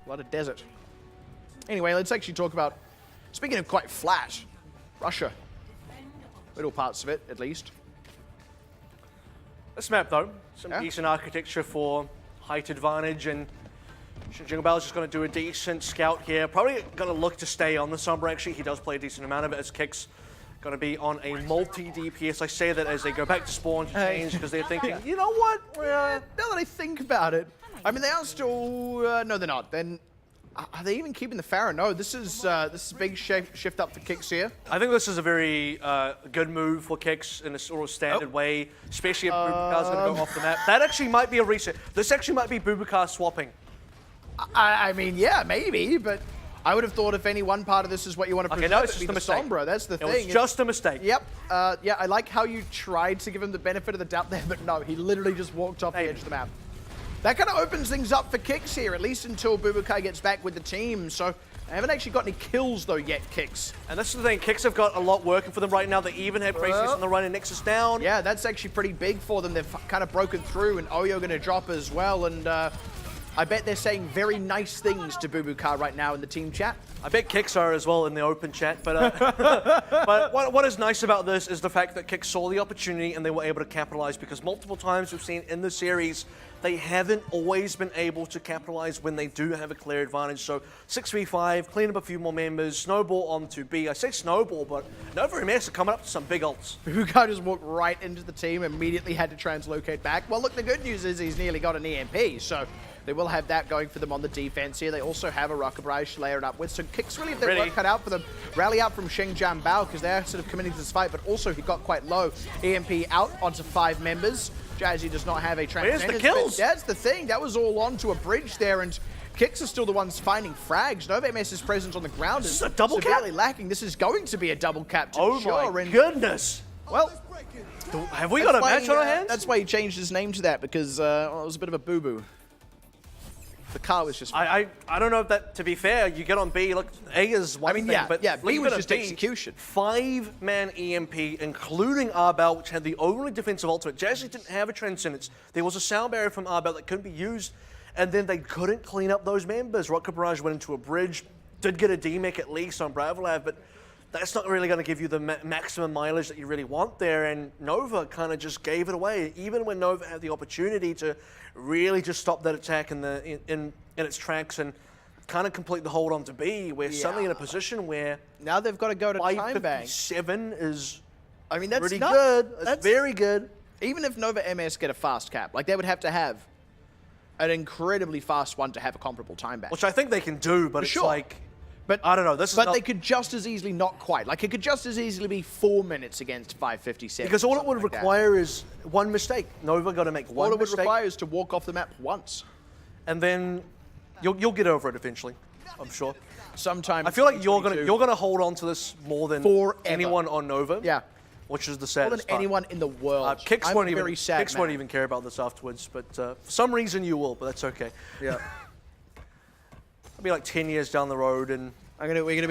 A lot of desert. Anyway, let's actually talk about, speaking of quite flat, Russia. Little parts of it, at least. This map, though, some decent architecture for height advantage, and Jingle Bell's just going to do a decent scout here. Probably going to look to stay on the Sombra, actually. He does play a decent amount of it as KIX. Going to be on a multi-DPS. I say that as they go back to spawn to change, because they're thinking, you know what? Now that I think about it, I mean, they are still... no, they're not. Then, are they even keeping the Pharaoh? No, this is a big shift up for KIX here. I think this is a very good move for KIX in a sort of standard way, especially if Bubukar's going to go off the map. That actually might be a reset. This actually might be Bubukar swapping. I mean, yeah, maybe, but I would have thought if any one part of this is what you want to preserve, no, it's it'd be just the a mistake. Sombra. That's the thing. It was just a mistake. Yep. Yeah, I like how you tried to give him the benefit of the doubt there, but no, he literally just walked off the edge of the map. That kind of opens things up for KIX here, at least until Bubukar gets back with the team. So they haven't actually got any kills, though, yet, KIX. And this is the thing, KIX have got a lot working for them right now. They even have Braces on the run and Nexus down. Yeah, that's actually pretty big for them. They've kind of broken through, and Oyo going to drop as well. And I bet they're saying very nice things to Bubukar right now in the team chat. I bet KIX are as well in the open chat, but but what is nice about this is the fact that KIX saw the opportunity and they were able to capitalize, because multiple times we've seen in the series they haven't always been able to capitalize when they do have a clear advantage. So 6v5, clean up a few more members, snowball onto B. I say snowball, but Nova MS are coming up to some big ults. Bubukar just walked right into the team, immediately had to translocate back. Well, look, the good news is he's nearly got an EMP, so they will have that going for them on the defense here. They also have a Rocket Barrage to layer it up with. So KIX really have their work cut out for them. Rally out from Xingjiang Bao, because they're sort of committing to this fight, but also he got quite low. EMP out onto 5 members. Jazzy does not have a transcendence. Where's the kills? That's the thing. That was all onto a bridge there, and KIX are still the ones finding frags. Nova MS's presence on the ground is a double severely cap? lacking. This is going to be a double cap, to be sure. My goodness. Well, have we got a match on our hands? That's why he changed his name to that, because well, it was a bit of a boo-boo. The car was just... I don't know if that, to be fair, you get on B, look, A is one thing, but B was just execution. 5-man EMP, including Arbel, which had the only defensive ultimate. Jazzy didn't have a Transcendence. There was a sound barrier from Arbel that couldn't be used, and then they couldn't clean up those members. Rocket Barrage went into a bridge, did get a DMEC at least on Bravolav, but that's not really going to give you the maximum mileage that you really want there, and Nova kind of just gave it away. Even when Nova had the opportunity to really just stop that attack in its tracks and kind of complete the hold on to B, we're suddenly in a position where now they've got to go to time bank. 7 is that's pretty good. That's very good. Even if Nova MS get a fast cap, like they would have to have an incredibly fast one to have a comparable time bank. Which I think they can do, but it's like... But I don't know. But they could just as easily not quite. Like it could just as easily be 4 minutes against 557. Because all it would require is one mistake. Nova got to make one mistake. All it would require is to walk off the map once, and then you'll get over it eventually. I'm sure. Sometime. I feel like you're gonna hold on to this more than anyone on Nova. Yeah. Which is the saddest more than anyone in the world. KIX won't even care about this afterwards, but for some reason you will. But that's okay. Yeah. It'll be like 10 years down the road, and we're gonna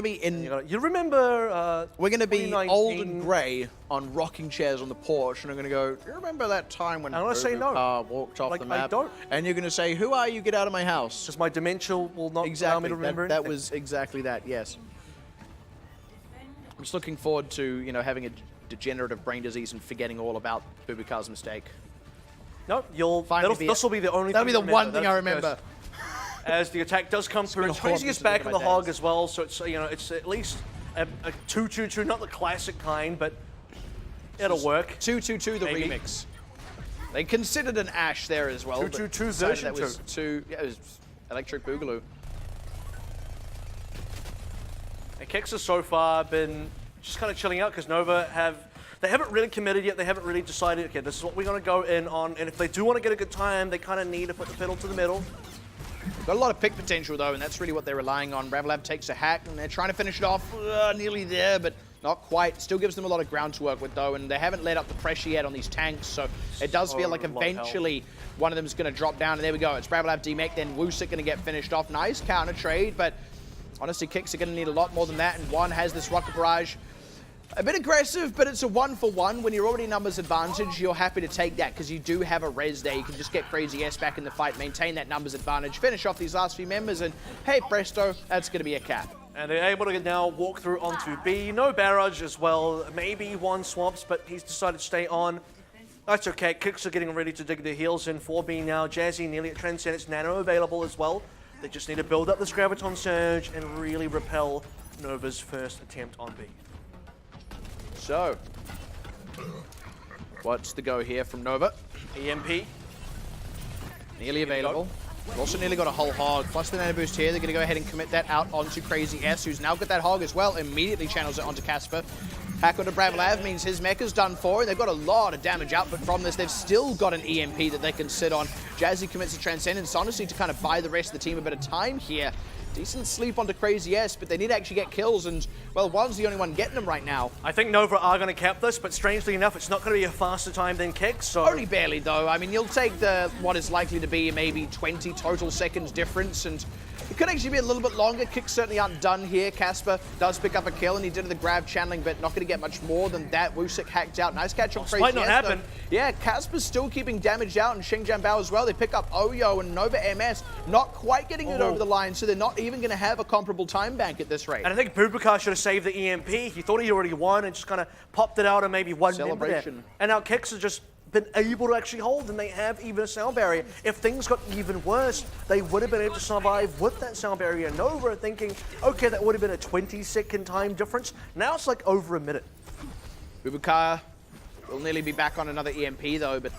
be in. You remember? We're gonna be old and grey on rocking chairs on the porch, and I'm gonna go. Do you remember that time when Bubukar walked off the map? I don't. And you're gonna say, "Who are you? Get out of my house." Just my dementia will not allow me to remember. That was exactly that. Yes. I'm just looking forward to having a degenerative brain disease and forgetting all about Bubukar's mistake. No, this will be the only. That'll be the one thing I remember. As the attack does come through, and Crazy is back in the hog as well, so it's it's at least a 2-2-2, not the classic kind, but it'll work. 2-2-2, the remix. They considered an Ash there as well. 2-2-2 version 2. Yeah, it was Electric Boogaloo. And KIX has so far been just kind of chilling out because Nova they haven't really committed yet. They haven't really decided, okay, this is what we're going to go in on, and if they do want to get a good time, they kind of need to put the pedal to the metal. Got a lot of pick potential, though, and that's really what they're relying on. Bravolav takes a hack, and they're trying to finish it off. Nearly there, but not quite. Still gives them a lot of ground to work with, though, and they haven't let up the pressure yet on these tanks, so it does feel like eventually one of them is going to drop down, and there we go. It's Bravolav DMEC, then Woosik going to get finished off. Nice counter trade, but honestly, KIX are going to need a lot more than that, and one has this Rocket Barrage. A bit aggressive, but it's a 1-for-1. When you're already numbers advantage, you're happy to take that because you do have a res there. You can just get Crazy S back in the fight, maintain that numbers advantage, finish off these last few members, and hey, presto, that's going to be a cap. And they're able to now walk through onto B. No barrage as well. Maybe one swaps, but he's decided to stay on. That's okay. KIX are getting ready to dig their heels in for B now. Jazzy nearly at Transcendence. Nano available as well. They just need to build up this Graviton Surge and really repel Nova's first attempt on B. So, what's the go here from Nova? EMP. Nearly available. We've also nearly got a whole hog. Plus the nano boost here. They're going to go ahead and commit that out onto Crazy S, who's now got that hog as well. Immediately channels it onto Casper. Hack onto Bravlav means his mecha's done for, and they've got a lot of damage output from this. They've still got an EMP that they can sit on. Jazzy commits a Transcendence, honestly, to kind of buy the rest of the team a bit of time here. Decent sleep onto Crazy S, but they need to actually get kills, and, well, one's the only one getting them right now. I think Nova are going to cap this, but strangely enough, it's not going to be a faster time than KIX, so... Only barely, though. I mean, you'll take what is likely to be maybe 20 total seconds difference, and it could actually be a little bit longer. KIX certainly aren't done here. Casper does pick up a kill, and he did the grab channeling, but not going to get much more than that. Wusik hacked out. Nice catch on Crazy might not S, happen. though. Yeah, Casper's still keeping damage out, and Xingjian Bao as well. They pick up Oyo and Nova MS, not quite getting it over the line, so they're not even going to have a comparable time bank at this rate. And I think Bubakar should have saved the EMP. He thought he already won and just kind of popped it out and maybe one Celebration. member there. And now KIX has just been able to actually hold, and they have even a sound barrier. If things got even worse, they would have been able to survive with that sound barrier. Nova thinking, okay, that would have been a 20-second time difference. Now it's like over a minute. Bubakar will nearly be back on another EMP though, but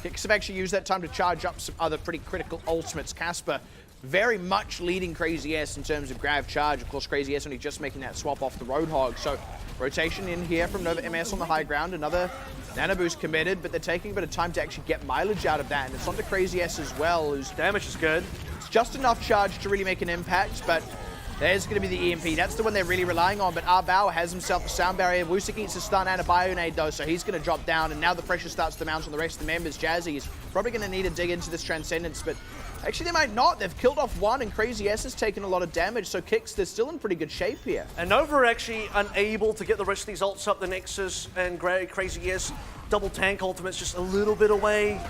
KIX have actually used that time to charge up some other pretty critical ultimates. Casper very much leading Crazy S in terms of grav charge. Of course, Crazy S only just making that swap off the Roadhog. So rotation in here from Nova MS on the high ground. Another nano boost committed, but they're taking a bit of time to actually get mileage out of that. And it's onto Crazy S as well, whose damage is good. It's just enough charge to really make an impact, but there's going to be the EMP. That's the one they're really relying on, but Bao has himself a sound barrier. Wusik eats a stun and a Bionade, though, so he's going to drop down, and now the pressure starts to mount on the rest of the members. Jazzy is probably going to need to dig into this Transcendence, but actually they might not. They've killed off one, and Crazy S has taken a lot of damage, so KIX, they're still in pretty good shape here. And Nova are actually unable to get the rest of these ults up. The Nexus and Crazy S double tank ultimates just a little bit away.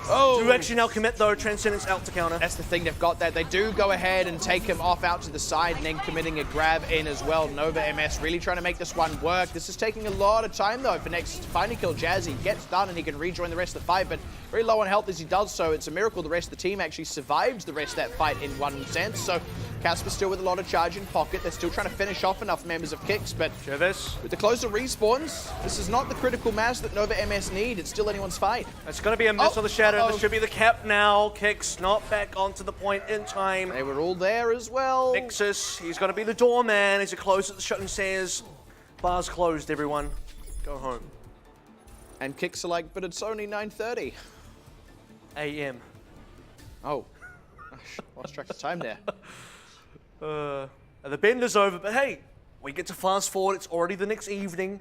Oh! Do actually now commit, though, Transcendence out to counter. That's the thing, they've got that. They do go ahead and take him off out to the side and then committing a grab in as well. Nova MS really trying to make this one work. This is taking a lot of time, though, for Nexus to finally kill Jazzy. Gets done and he can rejoin the rest of the fight, but very low on health as he does so. It's a miracle the rest of the team actually survives the rest of that fight in one sense. So Casper still with a lot of charge in pocket. They're still trying to finish off enough members of KIX, but with the closer respawns, this is not the critical mass that Nova MS need. It's still anyone's fight. It's going to be a miss on the Shadow. This should be the cap now. KIX not back onto the point in time. They were all there as well. Nexus, he's going to be the doorman. He's a close at the shot and says, bar's closed, everyone. Go home. And KIX are like, but it's only 9:30 AM. Oh, gosh, lost track of time there. The bend is over, but hey, we get to fast forward. It's already the next evening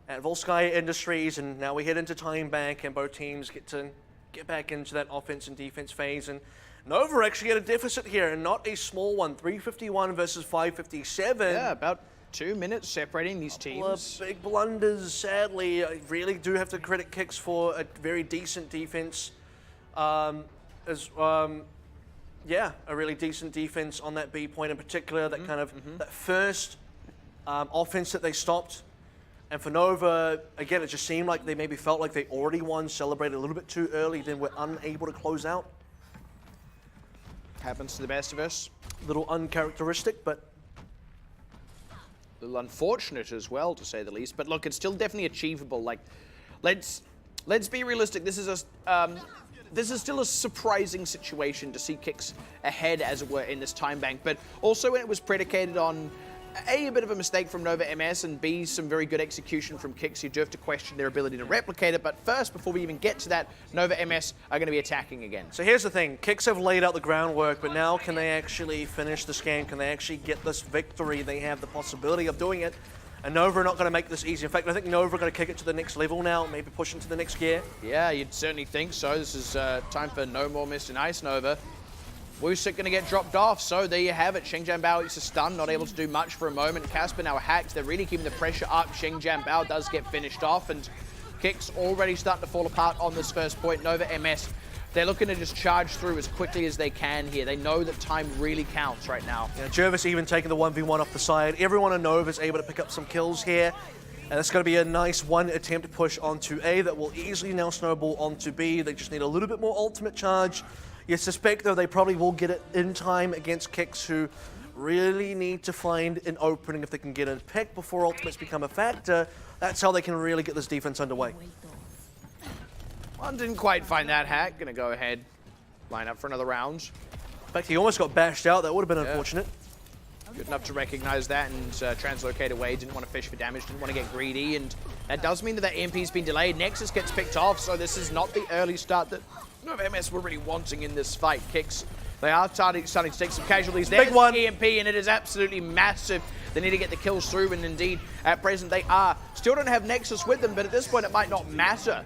at Volskaya Industries, and now we head into time bank, and both teams get to get back into that offense and defense phase. And Nova actually had a deficit here, and not a small one. 351 versus 557. Yeah, about 2 minutes separating these teams. Big blunders, sadly. I really do have to credit KIX for a very decent defense. Yeah, a really decent defense on that B point in particular. That kind of that first offense that they stopped. And for Nova, again, it just seemed like they maybe felt like they already won, celebrated a little bit too early, then were unable to close out. Happens to the best of us. A little uncharacteristic, but a little unfortunate as well, to say the least. But look, it's still definitely achievable. Like, let's be realistic. This is still a surprising situation to see KIX ahead, as it were, in this time bank. But also when it was predicated on A, bit of a mistake from Nova MS, and B, some very good execution from KIX. You do have to question their ability to replicate it. But first, before we even get to that, Nova MS are going to be attacking again. So here's the thing. KIX have laid out the groundwork, but now can they actually finish this game? Can they actually get this victory? They have the possibility of doing it. And Nova are not going to make this easy. In fact, I think Nova are going to kick it to the next level now, maybe push into the next gear. Yeah, you'd certainly think so. This is time for no more Mr. Nice, Nova. Wusik going to get dropped off, so there you have it. Xingjian Bao is a stun, not able to do much for a moment. Casper now hacks. They're really keeping the pressure up. Xingjian Bao does get finished off, and KIX already starting to fall apart on this first point. Nova MS, they're looking to just charge through as quickly as they can here. They know that time really counts right now. Yeah, Jervis even taking the 1v1 off the side. Everyone on Nova is able to pick up some kills here. And it's going to be a nice one attempt push onto A that will easily now snowball onto B. They just need a little bit more ultimate charge. You suspect, though, they probably will get it in time against KIX, who really need to find an opening if they can get a pick before ultimates become a factor. That's how they can really get this defense underway. One didn't quite find that hack. Going to go ahead, line up for another round. In fact, he almost got bashed out. That would have been unfortunate. Good enough to recognize that and translocate away. Didn't want to fish for damage, didn't want to get greedy, and that does mean that that EMP's been delayed. Nexus gets picked off, so this is not the early start that Nova MS were really wanting in this fight. KIX, they are starting to take some casualties. There's Big one. EMP, and it is absolutely massive. They need to get the kills through, and indeed, at present, they are. Still don't have Nexus with them, but at this point, it might not matter.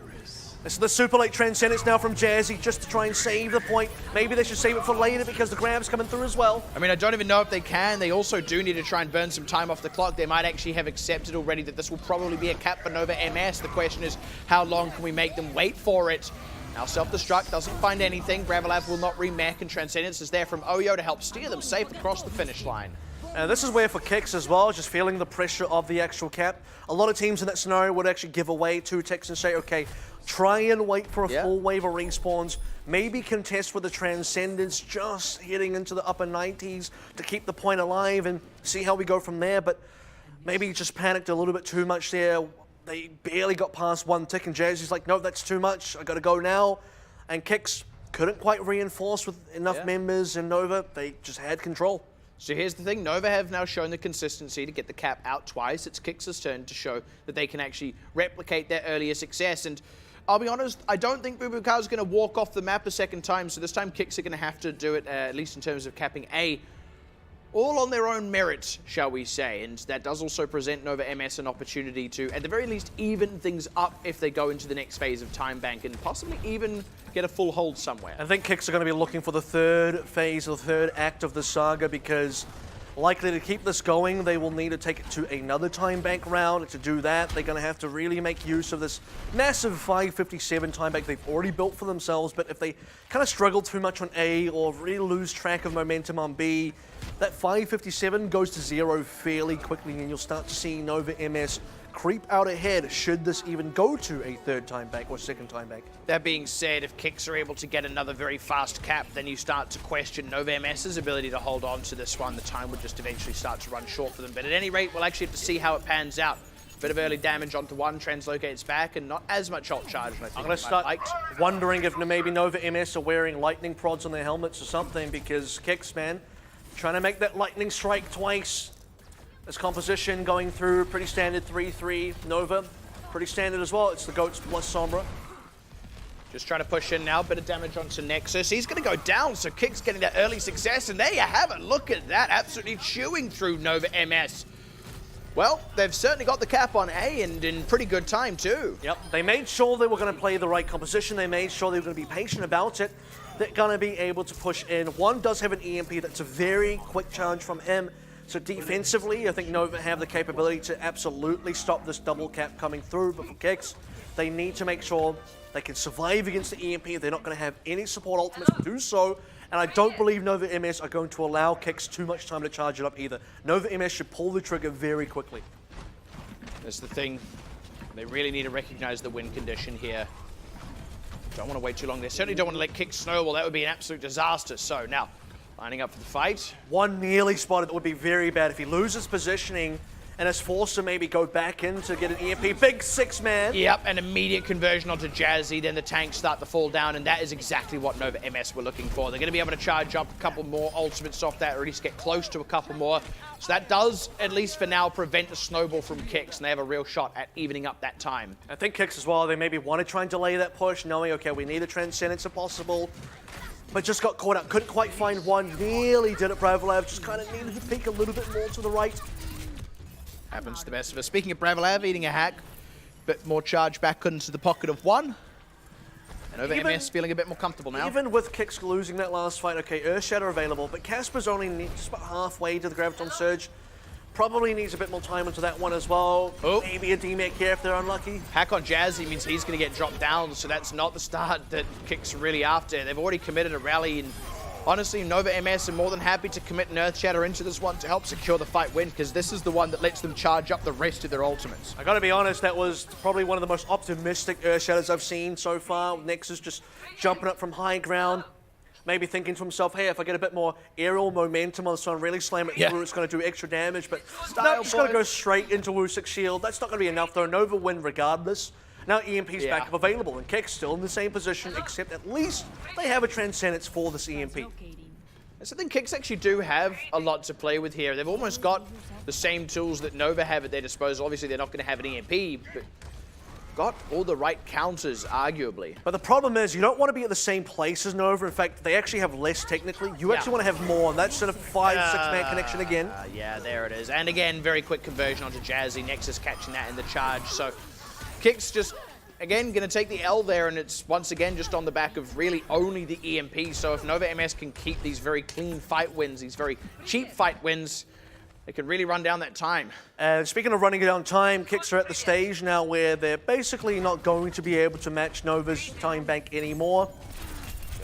This is the super late Transcendence now from Jazzy, just to try and save the point. Maybe they should save it for later because the grab's coming through as well. I mean, I don't even know if they can. They also do need to try and burn some time off the clock. They might actually have accepted already that this will probably be a cap for Nova MS. The question is, how long can we make them wait for it? Now, self-destruct doesn't find anything. Bravelav will not remech, and Transcendence is there from Oyo to help steer them safe across the finish line. This is where for KIX as well, just feeling the pressure of the actual cap. A lot of teams in that scenario would actually give away two ticks and say, okay, try and wait for a full wave of respawns. Maybe contest with the Transcendence, just hitting into the upper 90s to keep the point alive and see how we go from there. But maybe just panicked a little bit too much there. They barely got past one tick, and Jazzy's like, no, that's too much. I got to go now. And KIX couldn't quite reinforce with enough members, and Nova, they just had control. So here's the thing, Nova have now shown the consistency to get the cap out twice. It's KIX's turn to show that they can actually replicate their earlier success. And I'll be honest, I don't think Bubukar going to walk off the map a second time, so this time KIX are going to have to do it, at least in terms of capping A, all on their own merit, shall we say. And that does also present Nova MS an opportunity to, at the very least, even things up if they go into the next phase of Time Bank and possibly even get a full hold somewhere. I think KIX are going to be looking for the third phase, or the third act of the saga, because likely to keep this going, they will need to take it to another Time Bank round. To do that, they're going to have to really make use of this massive 557 Time Bank they've already built for themselves. But if they kind of struggle too much on A or really lose track of momentum on B, that 557 goes to zero fairly quickly, and you'll start to see Nova MS creep out ahead should this even go to a third Time Bank or second Time Bank. That being said, if KIX are able to get another very fast cap, then you start to question Nova MS's ability to hold on to this one. The time would just eventually start to run short for them. But at any rate, we'll actually have to see how it pans out. Bit of early damage onto one, translocates back, and not as much ult charge. I think I'm going to start wondering if maybe Nova MS are wearing lightning prods on their helmets or something, because KIX, man, trying to make that lightning strike twice. This composition going through, pretty standard 3-3. Nova, pretty standard as well. It's the Goats plus Sombra. Just trying to push in now, bit of damage onto Nexus. He's going to go down, so KIX getting that early success, and there you have it. Look at that, absolutely chewing through Nova MS. Well, they've certainly got the cap on A, and in pretty good time too. Yep, they made sure they were going to play the right composition. They made sure they were going to be patient about it. They're going to be able to push in. One does have an EMP that's a very quick charge from him. So defensively, I think Nova have the capability to absolutely stop this double cap coming through. But for KIX, they need to make sure they can survive against the EMP. They're not going to have any support ultimates to do so. And I don't believe Nova MS are going to allow KIX too much time to charge it up either. Nova MS should pull the trigger very quickly. That's the thing. They really need to recognize the win condition here. Don't want to wait too long. They certainly don't want to let KIX snowball. That would be an absolute disaster. So now, lining up for the fight. One nearly spotted. That would be very bad if he loses positioning and is forced to maybe go back in to get an EMP. Big 6-man. Yep, an immediate conversion onto Jazzy. Then the tanks start to fall down, and that is exactly what Nova MS were looking for. They're going to be able to charge up a couple more ultimates off that, or at least get close to a couple more. So that does, at least for now, prevent a snowball from KIX, and they have a real shot at evening up that time. I think KIX as well, they maybe want to try and delay that push, knowing, okay, we need a Transcendence if possible. But just got caught up, couldn't quite find one, nearly did it. Bravelav just kind of needed to peek a little bit more to the right. Happens to the best of us. Speaking of Bravelav eating a hack, bit more charge back into the pocket of one. Nova MS feeling a bit more comfortable now. Even with KIX losing that last fight, okay, Earthshatter available, but Casper's only just about halfway to the Graviton Surge. Probably needs a bit more time into that one as well. Oh. Maybe a DMAC here if they're unlucky. Hack on Jazzy means he's going to get dropped down, so that's not the start that KIX are really after. They've already committed a rally, and honestly, Nova MS are more than happy to commit an Earthshatter into this one to help secure the fight win, because this is the one that lets them charge up the rest of their ultimates. I gotta be honest, that was probably one of the most optimistic Earthshatters I've seen so far. Nexus just jumping up from high ground, maybe thinking to himself, hey, if I get a bit more aerial momentum on this one, really slam it through, it's going to do extra damage. But no, just going to go straight into WOOSIC's shield. That's not going to be enough, though. Nova win regardless. Now EMP's back up available, and KIX still in the same position, except at least they have a Transcendence for this EMP. So I think KIX actually do have a lot to play with here. They've almost got the same tools that Nova have at their disposal. Obviously, they're not going to have an EMP, but got all the right counters, arguably. But the problem is you don't want to be at the same place as Nova. In fact, they actually have less technically. You actually want to have more, and that's sort of 5-6-man connection again. Yeah, there it is. And again, very quick conversion onto Jazzy. Nexus catching that in the charge. So KIX just, again, going to take the L there, and it's once again just on the back of really only the EMP. So if Nova MS can keep these very clean fight wins, these very cheap fight wins, they can really run down that time. And speaking of running down time, KIX are at the stage now where they're basically not going to be able to match Nova's time bank anymore.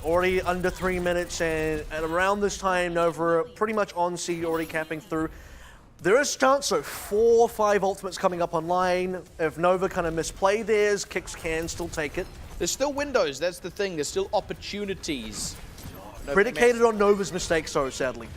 Already under 3 minutes, and at around this time, Nova are pretty much on seed, already capping through. There is a chance, so 4 or 5 ultimates coming up online. If Nova kind of misplay theirs, KIX can still take it. There's still windows, that's the thing. There's still opportunities. Predicated on Nova's mistakes, though, sadly.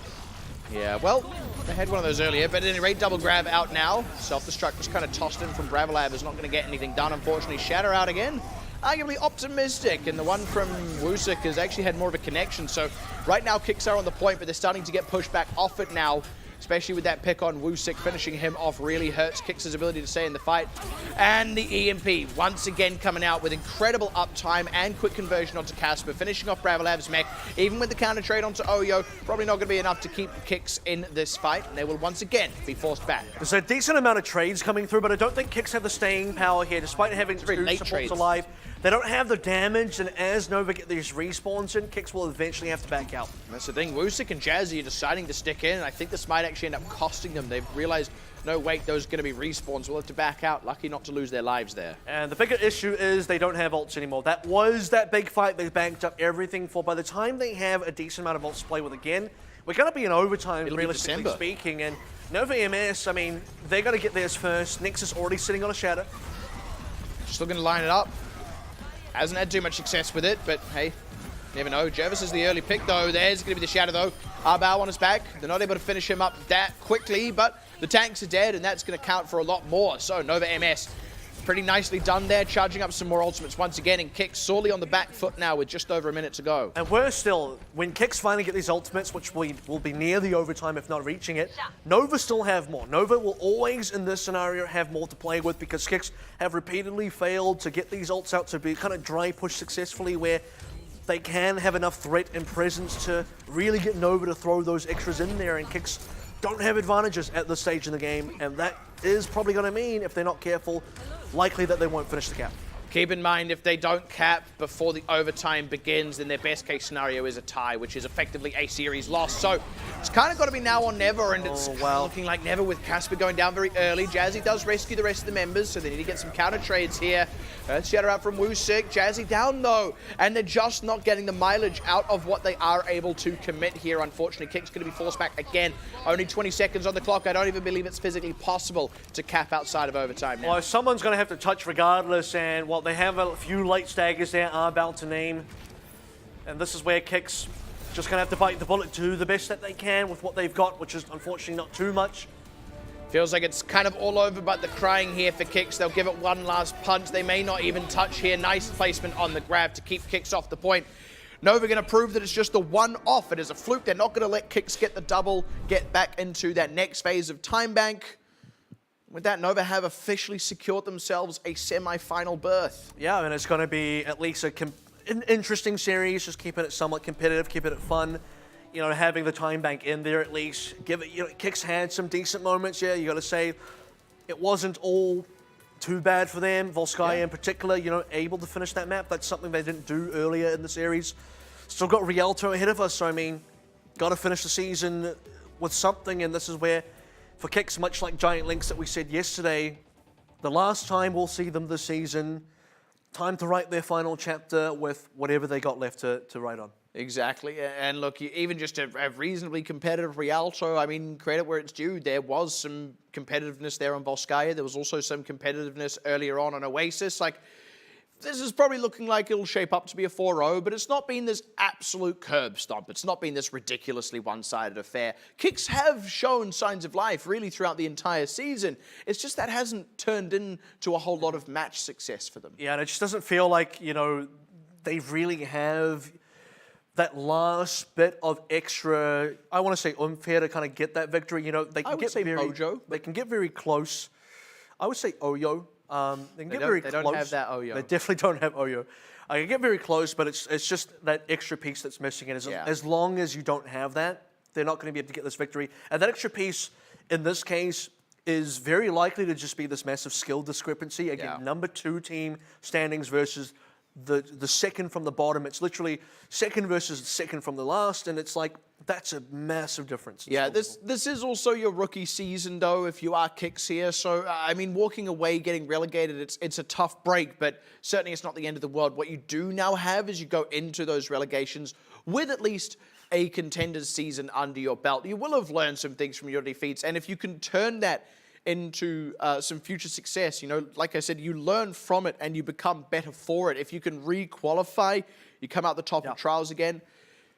Yeah, well, they had one of those earlier, but at any rate, double grab out now. Self-destruct just kind of tossed in from Bravolab is not going to get anything done, unfortunately. Shatter out again. Arguably optimistic, and the one from WOOSIC has actually had more of a connection. So right now, KIX are on the point, but they're starting to get pushed back off it now. Especially with that pick on WOOSIC, finishing him off really hurts KIX's ability to stay in the fight. And the EMP, once again coming out with incredible uptime and quick conversion onto Casper, finishing off Bravolab's mech. Even with the counter trade onto Oyo, probably not going to be enough to keep KIX in this fight, and they will once again be forced back. There's a decent amount of trades coming through, but I don't think KIX have the staying power here, despite having 2 supports trades alive. They don't have the damage, and as Nova get these respawns in, KIX will eventually have to back out. That's the thing. WOOSIC and Jazzy are deciding to stick in, and I think this might actually end up costing them. They've realized, no, wait, those are going to be respawns. We'll have to back out. Lucky not to lose their lives there. And the bigger issue is they don't have ults anymore. That was that big fight they banked up everything for. By the time they have a decent amount of ults to play with again, we're going to be in overtime, realistically speaking. And Nova MS, I mean, they got to get theirs first. Nexus already sitting on a shatter. Still going to line it up. Hasn't had too much success with it, but hey, never know. Jervis is the early pick, though. There's going to be the shatter, though. Arbao on his back. They're not able to finish him up that quickly, but the tanks are dead, and that's going to count for a lot more. So Nova MS, pretty nicely done there, charging up some more ultimates once again, and KIX sorely on the back foot now with just over a minute to go. And worse still, when KIX finally get these ultimates, which will be near the overtime if not reaching it, Nova still have more. Nova will always, in this scenario, have more to play with because KIX have repeatedly failed to get these ults out to be kind of dry push successfully where they can have enough threat and presence to really get Nova to throw those extras in there, and KIX don't have advantages at this stage in the game, and that is probably going to mean, if they're not careful, likely that they won't finish the cap. Keep in mind, if they don't cap before the overtime begins, then their best case scenario is a tie, which is effectively a series loss. So it's kind of got to be now or never, and it's looking like never with Casper going down very early. Jazzy does rescue the rest of the members, so they need to get some counter trades here. Shatter out from WOOSIC. Jazzy down, though, and they're just not getting the mileage out of what they are able to commit here. Unfortunately, KIX going to be forced back again. Only 20 seconds on the clock. I don't even believe it's physically possible to cap outside of overtime now. Well, someone's going to have to touch regardless, and well, they have a few late staggers there, are about to name. And this is where KIX just going to have to bite the bullet, do the best that they can with what they've got, which is unfortunately not too much. Feels like it's kind of all over, but the crying here for KIX. They'll give it one last punch. They may not even touch here. Nice placement on the grab to keep KIX off the point. Nova going to prove that it's just a one-off. It is a fluke. They're not going to let KIX get the double, get back into that next phase of time bank. With that, Nova have officially secured themselves a semi-final berth. Yeah, and it's going to be at least an interesting series, just keeping it somewhat competitive, keeping it fun. You know, having the time bank in there at least. Give it, you know, KIX had some decent moments. Yeah, you got to say it wasn't all too bad for them. Volskaya Yeah. in particular, you know, able to finish that map. That's something they didn't do earlier in the series. Still got Rialto ahead of us, so I mean, got to finish the season with something, and this is where, for KIX, much like Giant Lynx that we said yesterday, the last time we'll see them this season, time to write their final chapter with whatever they got left to write on. Exactly, and look, even just a reasonably competitive Rialto, I mean, credit where it's due, there was some competitiveness there on Volskaya, there was also some competitiveness earlier on Oasis, like, this is probably looking like it'll shape up to be a 4-0, but it's not been this absolute curb stomp. It's not been this ridiculously one-sided affair. KIX have shown signs of life really throughout the entire season. It's just that hasn't turned into a whole lot of match success for them. Yeah, and it just doesn't feel like, you know, they really have that last bit of extra, I want to say unfair to kind of get that victory. You know, they can get very, mojo. They can get very close. I would say Oyo. They can get very close. They don't have that Oyo. They definitely don't have Oyo. I can get very close, but it's just that extra piece that's missing. And as long as you don't have that, they're not going to be able to get this victory. And that extra piece, in this case, is very likely to just be this massive skill discrepancy. Again, number 2 team standings versus the second from the bottom. It's literally second versus second from the last, and it's like, that's a massive difference. Yeah, this is also your rookie season, though, if you are KIX here. So, I mean, walking away, getting relegated, it's a tough break, but certainly it's not the end of the world. What you do now have is you go into those relegations with at least a Contenders season under your belt. You will have learned some things from your defeats, and if you can turn that into some future success, you know, like I said, you learn from it and you become better for it. If you can re-qualify, you come out the top of trials again,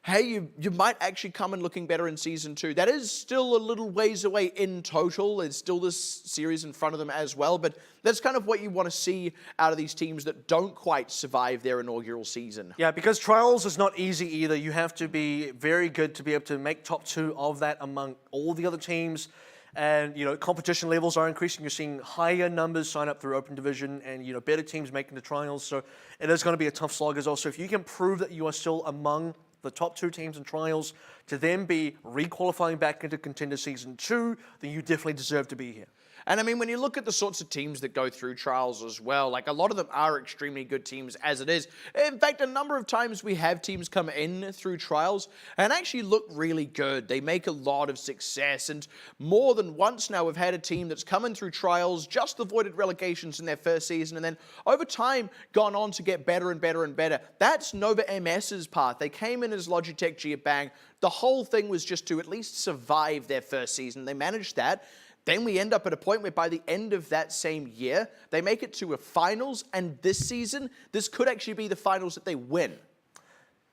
hey, you might actually come in looking better in Season 2. That is still a little ways away in total. There's still this series in front of them as well, but that's kind of what you want to see out of these teams that don't quite survive their inaugural season. Yeah, because trials is not easy either. You have to be very good to be able to make top 2 of that among all the other teams. And, you know, competition levels are increasing. You're seeing higher numbers sign up through Open Division and, you know, better teams making the trials. So it is going to be a tough slog as well. So if you can prove that you are still among the top 2 teams in trials to then be re-qualifying back into Contender Season 2, then you definitely deserve to be here. And I mean, when you look at the sorts of teams that go through trials as well, like a lot of them are extremely good teams as it is. In fact, a number of times we have teams come in through trials and actually look really good. They make a lot of success. And more than once now, we've had a team that's come in through trials, just avoided relegations in their first season, and then over time gone on to get better and better and better. That's Nova MS's path. They came in as Logitech Geobang. The whole thing was just to at least survive their first season. They managed that. Then we end up at a point where by the end of that same year, they make it to a finals, and this season, this could actually be the finals that they win.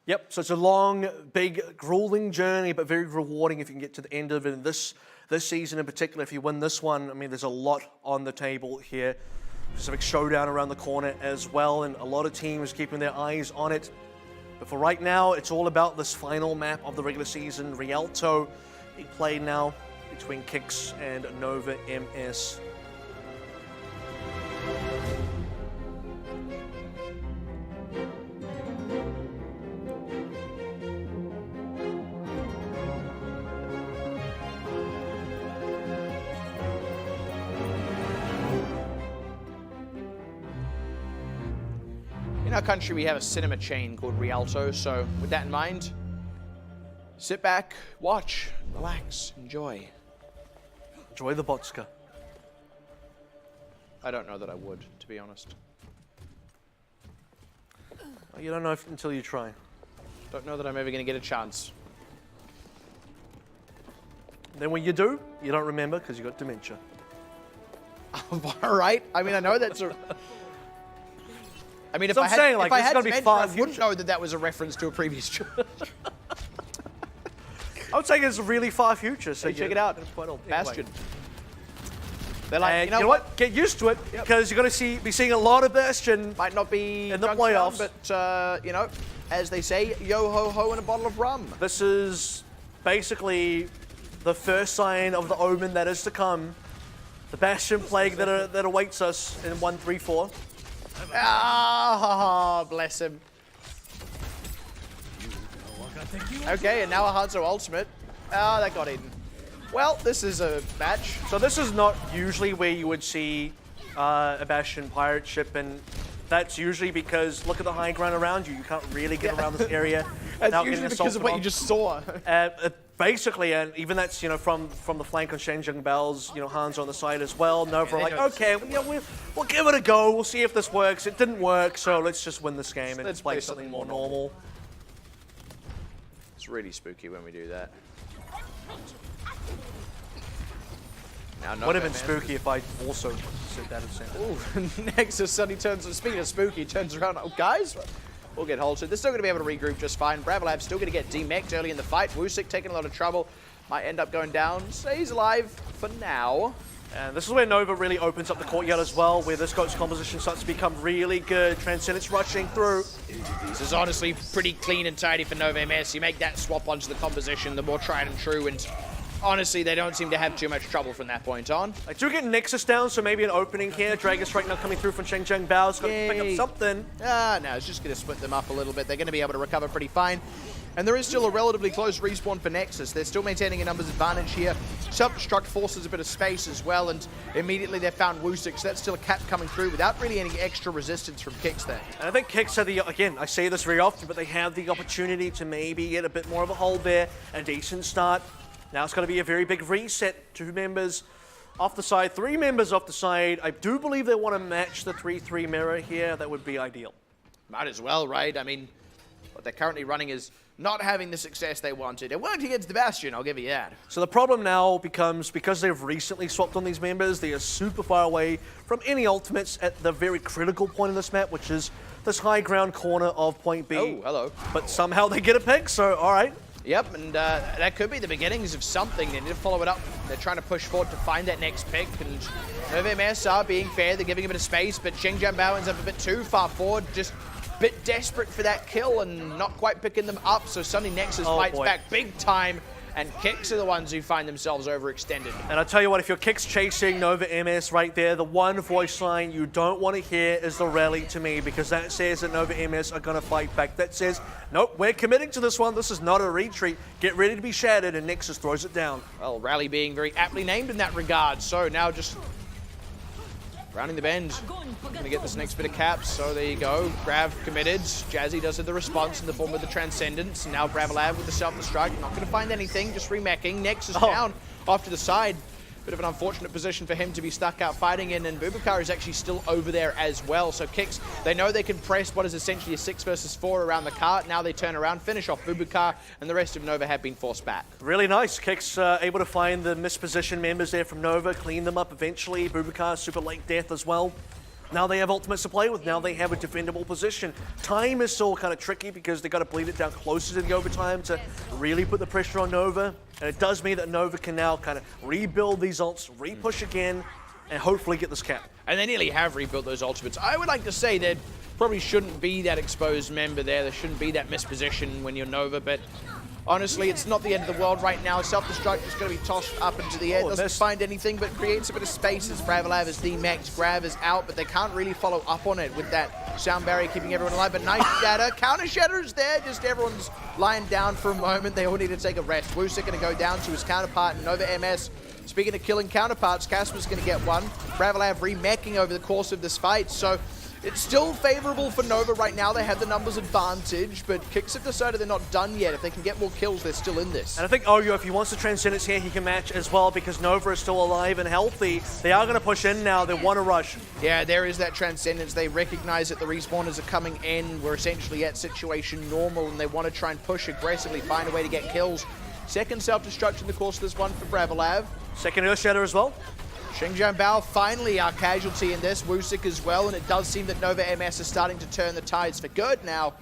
Yep, so it's a long, big, grueling journey, but very rewarding if you can get to the end of it. And this season in particular, if you win this one, I mean, there's a lot on the table here. Pacific Showdown around the corner as well, and a lot of teams keeping their eyes on it. But for right now, it's all about this final map of the regular season, Rialto, being played now between KIX and Nova MS. In our country, we have a cinema chain called Rialto, so with that in mind, sit back, watch, relax, enjoy. Enjoy the vodka. I don't know that I would, to be honest. You don't know until you try. Don't know that I'm ever going to get a chance. Then when you do, you don't remember because you got dementia. All right. I mean, I know that's a... I mean, if So I I'm had, saying, like, if I this is had gonna be dementia, far I wouldn't future. know that that was a reference to a previous show. I would say it's a really far future. So Check it out. It's quite old. Bastion. Anyway. They're like, And you know what? Get used to it because you're going to be seeing a lot of Bastion. Might not be in the drunk playoffs. rum, but, you know, as they say, yo ho ho and a bottle of rum. This is basically the first sign of the omen that is to come. The Bastion plague that awaits us in 1-3-4. Ah, bless him. Okay, and now a Hanzo ultimate. Ah, that got eaten. Well, this is a match. So this is not usually where you would see a Bastion pirate ship, and that's usually because look at the high ground around you. You can't really get around this area. That's usually because of what you just saw. Basically, and even that's from the flank on Shengjung Bao's, Hans on the side as well. Nova like, okay, we'll give it a go. We'll see if this works. It didn't work, so let's just win this game and play something more normal. It's really spooky when we do that. Would have been spooky if I also said that as Ooh, Nexus suddenly turns, speaking of spooky, turns around, oh guys, we'll get halted. They're still going to be able to regroup just fine. Bravolab's still going to get demeched early in the fight. WuSik taking a lot of trouble, might end up going down. Stays alive for now. And this is where Nova really opens up the courtyard as well, where this Goat's composition starts to become really good. Transcendence rushing through. This is honestly pretty clean and tidy for Nova MS. You make that swap onto the composition, the more tried and true, and honestly, they don't seem to have too much trouble from that point on. I do get Nexus down, so maybe an opening here. Dragon Strike now coming through from Shengjung Bao's got to pick up something. No, it's just going to split them up a little bit. They're going to be able to recover pretty fine. And there is still a relatively close respawn for Nexus. They're still maintaining a numbers advantage here. Self-destruct forces a bit of space as well, and immediately they've found WuSik, so that's still a cap coming through without really any extra resistance from KIX there. And I think KIX had again, I say this very often, but they have the opportunity to maybe get a bit more of a hold there, a decent start. Now it's going to be a very big reset. 2 members off the side, 3 members off the side. I do believe they want to match the 3-3 mirror here. That would be ideal. Might as well, right? I mean, what they're currently running is not having the success they wanted. It worked against the Bastion, I'll give you that. So the problem now becomes, because they've recently swapped on these members, they are super far away from any ultimates at the very critical point of this map, which is this high ground corner of point B. Oh, hello. But somehow they get a pick, so all right. Yep, and that could be the beginnings of something. They need to follow it up. They're trying to push forward to find that next pick, and Nova MS are being fair. They're giving a bit of space, but Shengjung Bao ends up a bit too far forward, just a bit desperate for that kill and not quite picking them up, so suddenly Nexus fights back big time, and KIX are the ones who find themselves overextended. And I'll tell you what, if you're KIX chasing Nova MS right there, the one voice line you don't want to hear is the rally to me, because that says that Nova MS are going to fight back. That says, nope, we're committing to this one. This is not a retreat. Get ready to be shattered, and Nexus throws it down. Well, rally being very aptly named in that regard, so now just rounding the bend. Gonna get this next bit of caps, so there you go. Grav committed. Jazzy does have the response in the form of the Transcendence. Now Bravolab with the self-destruct. Not gonna find anything, just remeching. Nexus down off to the side. Bit of an unfortunate position for him to be stuck out fighting in, and Bubakar is actually still over there as well. So KIX, they know they can press what is essentially a 6 versus 4 around the cart. Now they turn around, finish off Bubakar, and the rest of Nova have been forced back. Really nice. KIX able to find the mispositioned members there from Nova, clean them up eventually. Bubakar, super late death as well. Now they have ultimates to play with. Now they have a defendable position. Time is still kind of tricky because they got to bleed it down closer to the overtime to really put the pressure on Nova. And it does mean that Nova can now kind of rebuild these ults, re-push again, and hopefully get this cap. And they nearly have rebuilt those ultimates. I would like to say there probably shouldn't be that exposed member there. There shouldn't be that misposition when you're Nova, but honestly, it's not the end of the world right now. Self-destruct is going to be tossed up into the air. Doesn't find anything, but creates a bit of space as Bravolab is D-Max. Grav is out, but they can't really follow up on it with that sound barrier keeping everyone alive. But nice shatter. Counter shatter is there. Just everyone's lying down for a moment. They all need to take a rest. WuSik going to go down to his counterpart, Nova MS. Speaking of killing counterparts, Casper's going to get one. Bravolab remeching over the course of this fight. So it's still favorable for Nova right now. They have the numbers advantage, but KIX have decided they're not done yet. If they can get more kills, they're still in this. And I think OWC, if he wants to Transcendence here, he can match as well because Nova is still alive and healthy. They are going to push in now. They want to rush. Yeah, there is that Transcendence. They recognize that the respawners are coming in. We're essentially at situation normal, and they want to try and push aggressively, find a way to get kills. Second self-destruct in the course of this one for Bravolab. Second Earth Shatter as well. Shengjung Bao finally our casualty in this, WuSik as well, and it does seem that Nova MS is starting to turn the tides for good now.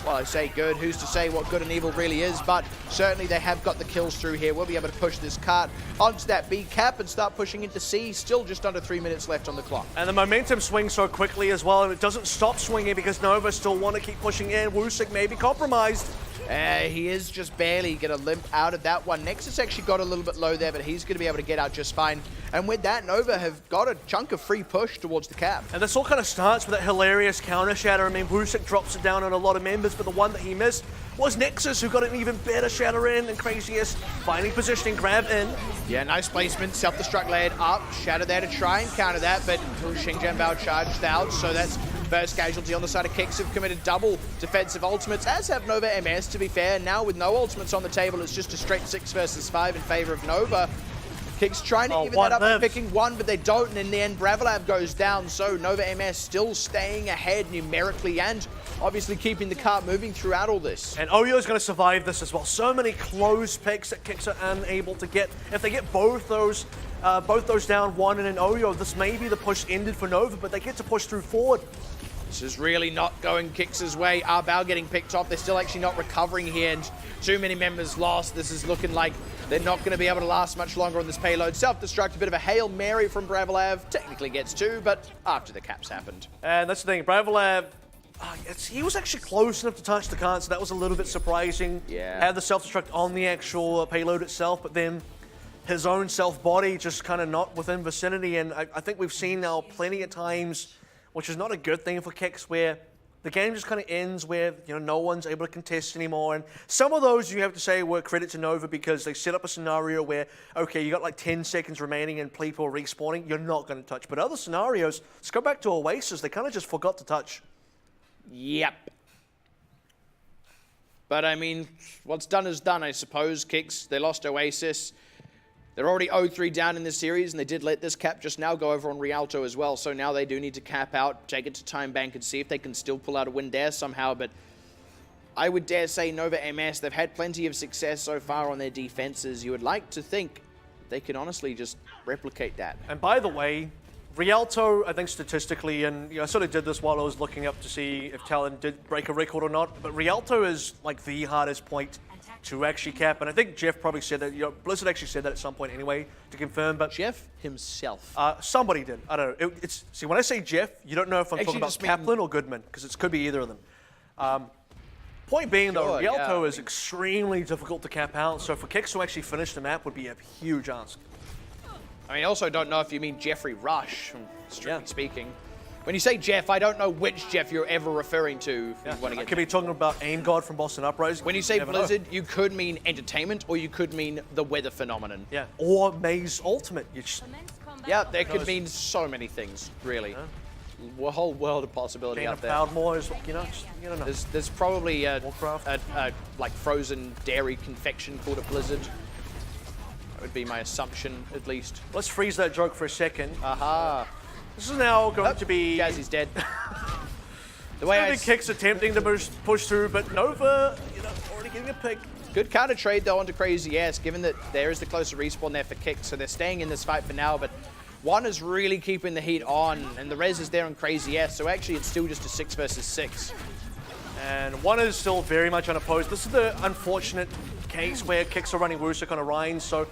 Well, I say good, who's to say what good and evil really is, but certainly they have got the kills through here. We'll be able to push this cart onto that B cap and start pushing into C. Still just under 3 minutes left on the clock. And the momentum swings so quickly as well, and it doesn't stop swinging because Nova still want to keep pushing in. WuSik may be compromised. He is just barely going to limp out of that one. Nexus actually got a little bit low there, but he's going to be able to get out just fine. And with that, Nova have got a chunk of free push towards the cap. And this all kind of starts with that hilarious counter shatter. I mean, WuSik drops it down on a lot of members, but the one that he missed was Nexus, who got an even better shatter in, and Craziest finding positioning, grab in. Yeah, nice placement, self-destruct layered up, Shatter there to try and counter that, but Xingjian Bao charged out, so that's first casualty on the side of KIX, have committed double defensive ultimates, as have Nova MS, to be fair. Now with no ultimates on the table, it's just a straight 6 versus 5 in favor of Nova. KIX trying to even that up, picking one, but they don't, and in the end, Bravelav goes down, so Nova MS still staying ahead numerically and obviously keeping the cart moving throughout all this. And OYO is going to survive this as well. So many close picks that KIX are unable to get. If they get both those down, one and an OYO, this may be the push ended for Nova, but they get to push through forward. This is really not going KIX's way. Arbao getting picked off. They're still actually not recovering here, and too many members lost. This is looking like they're not going to be able to last much longer on this payload. Self-destruct, a bit of a Hail Mary from Bravelav. Technically gets 2, but after the caps happened. And that's the thing, Bravelav, he was actually close enough to touch the cart, so that was a little bit surprising. Yeah. Had the self-destruct on the actual payload itself, but then his own self-body just kind of not within vicinity, and I think we've seen now plenty of times, which is not a good thing for KIX, where the game just kind of ends where, you know, no one's able to contest anymore. And some of those, you have to say, were credit to Nova because they set up a scenario where, okay, you got like 10 seconds remaining and people are respawning, you're not going to touch. But other scenarios, let's go back to Oasis, they kind of just forgot to touch. Yep. But I mean, what's done is done, I suppose. KIX, they lost Oasis. They're already 0-3 down in this series, and they did let this cap just now go over on Rialto as well. So now they do need to cap out, take it to Time Bank, and see if they can still pull out a win there somehow. But I would dare say Nova MS, they've had plenty of success so far on their defenses. You would like to think they could honestly just replicate that. And by the way, Rialto, I think statistically, and you know, I sort of did this while I was looking up to see if Talon did break a record or not, but Rialto is like the hardest point to actually cap, and I think Jeff probably said that, you know, Blizzard actually said that at some point anyway, to confirm, but Jeff himself. somebody did. I don't know. See, when I say Jeff, you don't know if I'm Actually talking about Kaplan or Goodman, because it could be either of them. Point being, though, Rialto is extremely difficult to cap out, so for KIX to actually finish the map would be a huge ask. I mean, I also don't know if you mean Jeffrey Rush, strictly speaking. When you say Jeff, I don't know which Jeff you're ever referring to. If you want to get I could be talking about Aim God from Boston Uprising. When you say Blizzard, you could mean entertainment, or you could mean the weather phenomenon. Yeah, or Maze Ultimate. Yeah, that could mean so many things, really. A whole world of possibility out there. Proudmoore is, you know, know. There's probably a like frozen dairy confection called a Blizzard. That would be my assumption, at least. Let's freeze that joke for a second. Aha. This is now going to be... Jazzy's dead. The way I KIX attempting to push through, but Nova, you know, already getting a pick. Good counter trade though onto Crazy Ass, given that there is the closer respawn there for KIX, so they're staying in this fight for now, but one is really keeping the heat on, and the res is there on Crazy Ass, so actually it's still just a 6 versus 6. And one is still very much unopposed. This is the unfortunate case where KIX are running Wusuk on Orion, so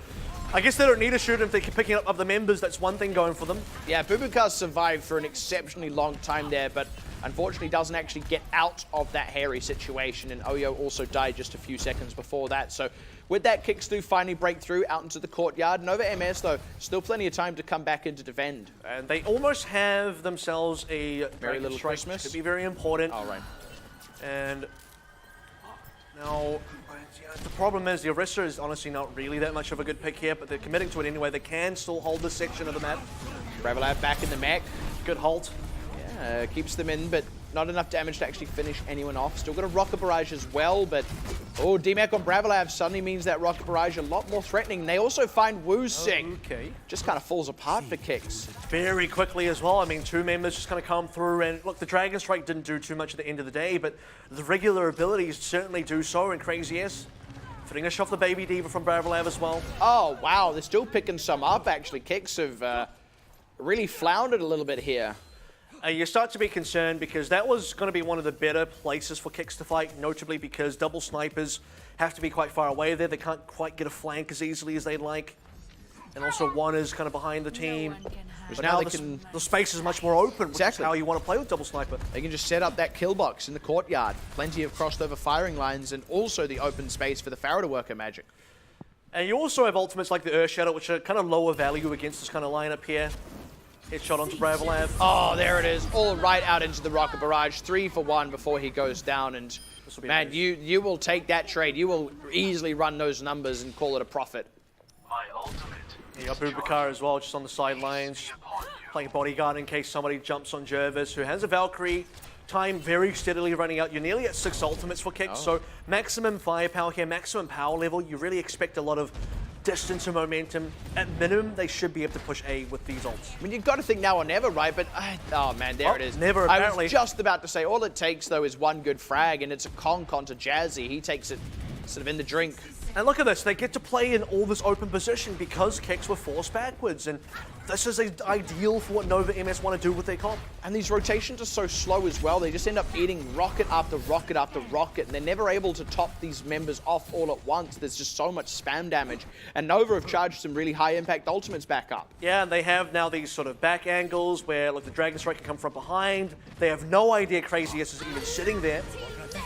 I guess they don't need to shoot if they keep picking up other members. That's one thing going for them. Yeah, Bubukar survived for an exceptionally long time there, but unfortunately doesn't actually get out of that hairy situation, and Oyo also died just a few seconds before that. So with that, KIX do finally break through out into the courtyard. Nova MS, though, still plenty of time to come back in to defend. And they almost have themselves a Merry Little Christmas. Could be very important. All right. And now... the problem is the Orisa is honestly not really that much of a good pick here, but they're committing to it anyway. They can still hold this section of the map. Bravelav back in the mech. Good halt. Yeah, keeps them in, but not enough damage to actually finish anyone off. Still got a rocket barrage as well, but oh, DMAC on Bravelav suddenly means that rocket barrage a lot more threatening. They also find Wusik. Okay. Just kind of falls apart for KIX. Very quickly as well. I mean, two members just kind of come through, and look, the Dragon Strike didn't do too much at the end of the day, but the regular abilities certainly do so, and Crazy S finish off the Baby Diva from Bravelav as well. Oh, wow. They're still picking some up, actually. KIX have really floundered a little bit here. You start to be concerned because that was going to be one of the better places for KIX to fight, notably because double snipers have to be quite far away there. They can't quite get a flank as easily as they'd like. And also one is kind of behind the team. But now the space is much more open, which is how you want to play with double sniper. They can just set up that kill box in the courtyard. Plenty of crossed over firing lines, and also the open space for the Pharaoh to work her magic. And you also have ultimates like the Earth Shadow, which are kind of lower value against this kind of lineup here. Headshot onto Bravelav. Oh, there it is. All right out into the rocket barrage. 3 for 1 before he goes down, and This will be Man, amazing. you will take that trade. You will easily run those numbers and call it a profit. You got Bubakar as well, just on the sidelines, playing bodyguard in case somebody jumps on Jervis, who has a Valkyrie. Time very steadily running out. You're nearly at 6 ultimates for KIX, so maximum firepower here, maximum power level. You really expect a lot of distance and momentum. At minimum, they should be able to push A with these ults. I mean, you've got to think now or never, right? But, oh man, there it is. Never, I apparently. was just about to say, all it takes, though, is one good frag, and it's a conk onto Jazzy. He takes it sort of in the drink. And look at this, they get to play in all this open position because KIX were forced backwards, and this is ideal for what Nova MS want to do with their comp. And these rotations are so slow as well. They just end up eating rocket after rocket after rocket, and they're never able to top these members off all at once. There's just so much spam damage. And Nova have charged some really high impact ultimates back up. Yeah, and they have now these sort of back angles where like the Dragon Strike can come from behind. They have no idea Crazy S is even sitting there.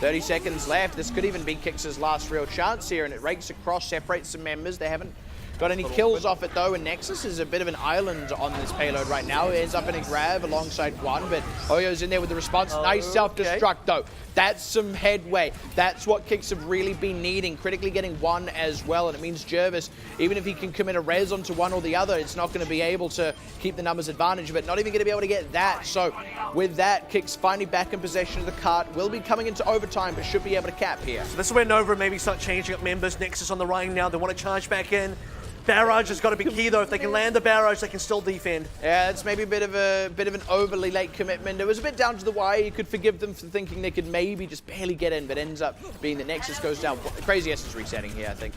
30 seconds left. This could even be KIX's last real chance here, and it rakes across, separates some members. They haven't got any kills off it though, and Nexus is a bit of an island on this payload right now. He ends up in a grab alongside one, but Oyo's in there with the response. Nice self-destruct though. That's some headway. That's what KIX have really been needing, critically getting one as well, and it means Jervis, even if he can commit a res onto one or the other, it's not going to be able to keep the numbers advantage, but not even going to be able to get that. So with that, KIX finally back in possession of the cart, will be coming into overtime, but should be able to cap here. So this is where Nova maybe start changing up members. Nexus on the Rhine now, they want to charge back in. Barrage has got to be key though. If they can land the barrage, they can still defend. Yeah, it's maybe a bit of an overly late commitment. It was a bit down to the wire. You could forgive them for thinking they could maybe just barely get in, but ends up being the Nexus goes down. Crazy S is resetting here, I think.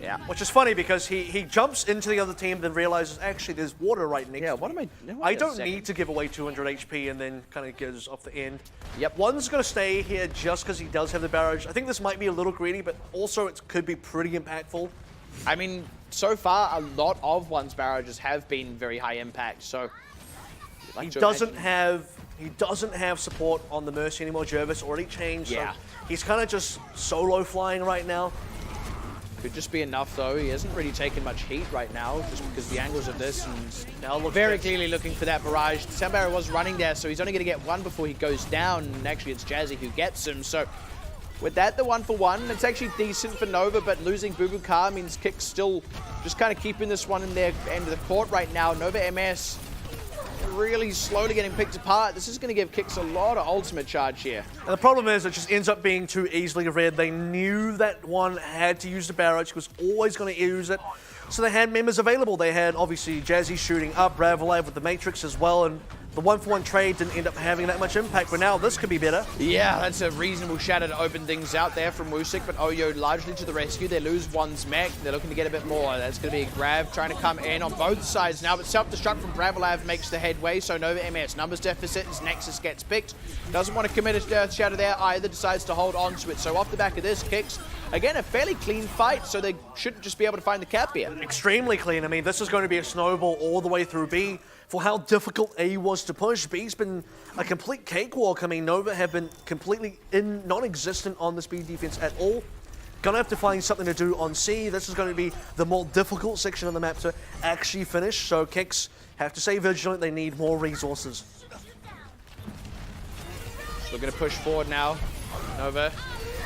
Yeah. Which is funny because he jumps into the other team, then realizes actually there's water right next. Yeah. What am I? I don't need to give away 200 HP and then kind of goes off the end. Yep. One's going to stay here just because he does have the barrage. I think this might be a little greedy, but also it could be pretty impactful. I mean, so far a lot of one's barrages have been very high impact. So He doesn't have support on the Mercy anymore. Jervis already changed. Yeah. So he's kind of just solo flying right now. Could just be enough though. He hasn't really taken much heat right now, just because the angles of this, and Now look very clearly looking for that barrage. The sound barrier was running there, so he's only going to get one before he goes down. And actually, it's Jazzy who gets him. So with that, the 1-for-1, it's actually decent for Nova, but losing Bubukar means KIX still just kind of keeping this one in their end of the court right now. Nova MS really slowly getting picked apart. This is going to give KIX a lot of ultimate charge here. And the problem is it just ends up being too easily read. They knew that one had to use the barrage. He was always going to use it. So they had members available. They had obviously Jazzy shooting up, Ravalive with the Matrix as well, and the 1-for-1 trade didn't end up having that much impact, but now this could be better. Yeah, that's a reasonable shatter to open things out there from Wusik, but Oyo largely to the rescue. They lose one's mech. They're looking to get a bit more. That's going to be a grab trying to come in on both sides now, but self-destruct from Bravalav makes the headway, so Nova MS numbers deficit as Nexus gets picked. Doesn't want to commit a shatter there either, decides to hold on to it. So off the back of this, KIX, again, a fairly clean fight, so they should just be able to find the cap here. Extremely clean. I mean, this is going to be a snowball all the way through B. For how difficult A was to push, B's been a complete cakewalk. I mean, Nova have been completely non-existent on this B defense at all. Gonna have to find something to do on C. This is going to be the more difficult section of the map to actually finish, so KIX have to stay vigilant. They need more resources. So we're going to push forward now. Nova,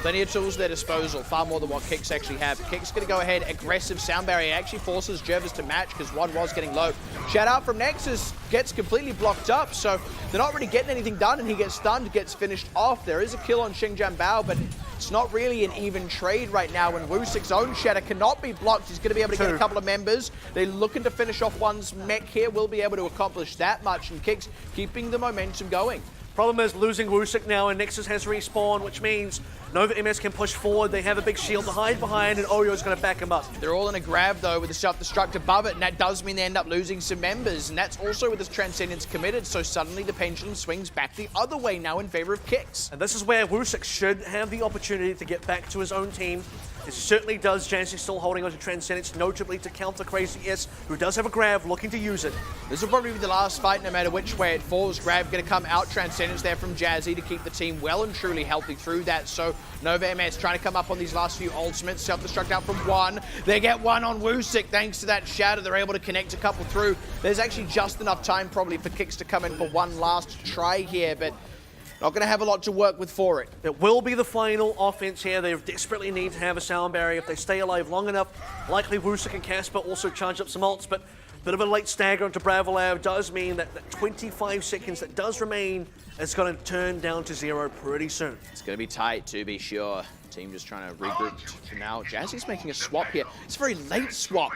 plenty of tools at their disposal, far more than what KIX actually have. KIX going to go ahead, aggressive sound barrier, actually forces Jervis to match because one was getting low. Shout out from Nexus, gets completely blocked up, so they're not really getting anything done, and he gets stunned, gets finished off. There is a kill on Xingjiang Bao, but it's not really an even trade right now when Wusik's own shatter cannot be blocked. He's going to be able to get a couple of members. They're looking to finish off one's mech here, will be able to accomplish that much, and KIX keeping the momentum going. Problem is losing Wusik now, and Nexus has respawned, which means Nova MS can push forward. They have a big shield to hide behind, and Oyo's going to back him up. They're all in a grab, though, with the self-destruct above it, and that does mean they end up losing some members, and that's also with this Transcendence committed, so suddenly the pendulum swings back the other way now in favor of KIX. And this is where Wusik should have the opportunity to get back to his own team. It certainly does. Jazzy still holding on to Transcendence, notably to counter Crazy S, who does have a grab, looking to use it. This will probably be the last fight, no matter which way it falls. Grab going to come out, Transcendence there from Jazzy to keep the team well and truly healthy through that. So Nova MS trying to come up on these last few ultimates. Self-destruct out from one. They get one on Wusik thanks to that shatter. They're able to connect a couple through. There's actually just enough time probably for KIX to come in for one last try here, but Not going to have a lot to work with for it. It will be the final offense here. They desperately need to have a sound barrier. If they stay alive long enough, likely Wusik and Casper also charge up some ults, but a bit of a late stagger onto Bravolab does mean that 25 seconds that does remain is going to turn down to 0 pretty soon. It's going to be tight, to be sure. Team just trying to regroup for now. Jazzy's making a swap here. It's a very late swap.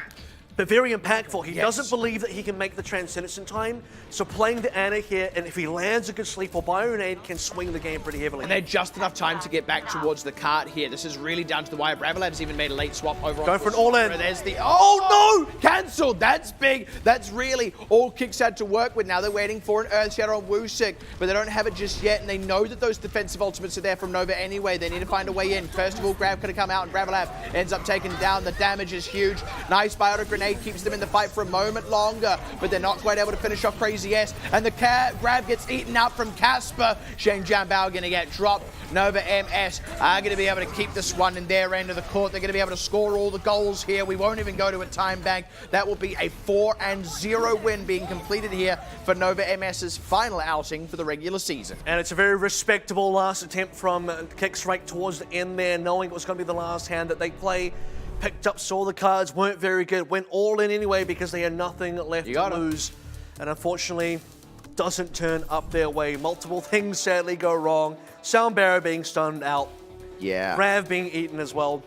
But very impactful. He Yes. doesn't believe that he can make the Transcendence in time, so playing the Ana here, and if he lands a good sleep or Bionade, can swing the game pretty heavily. And they're just enough time to get back towards the cart here. This is really down to the wire. Bravolab's even made a late swap over Go on for an all-in. There's the... Oh, no! Cancelled! That's big. That's really all KIX had to work with. Now they're waiting for an Earthshatter on Wusik, but they don't have it just yet, and they know that those defensive ultimates are there from Nova anyway. They need to find a way in. First of all, Grav could have come out, and Bravolab ends up taking down. The damage is huge. Nice biotic grenade keeps them in the fight for a moment longer, but they're not quite able to finish off Crazy S, and the Grav gets eaten up from Casper. Shane Jambao going to get dropped. Nova MS are going to be able to keep this one in their end of the court. They're going to be able to score all the goals here. We won't even go to a time bank. That will be a 4-0 win being completed here for Nova MS's final outing for the regular season. And it's a very respectable last attempt from KIX right towards the end there, knowing it was going to be the last hand that they play. Picked up, saw the cards, weren't very good, went all in anyway because they had nothing left to lose. And unfortunately, doesn't turn up their way. Multiple things sadly go wrong. Sound Barrier being stunned out. Yeah. Rav being eaten as well.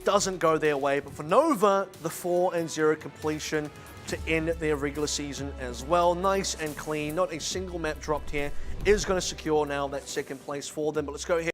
Doesn't go their way. But for Nova, the 4-0 completion to end their regular season as well. Nice and clean. Not a single map dropped here. Is going to secure now that second place for them. But let's go ahead.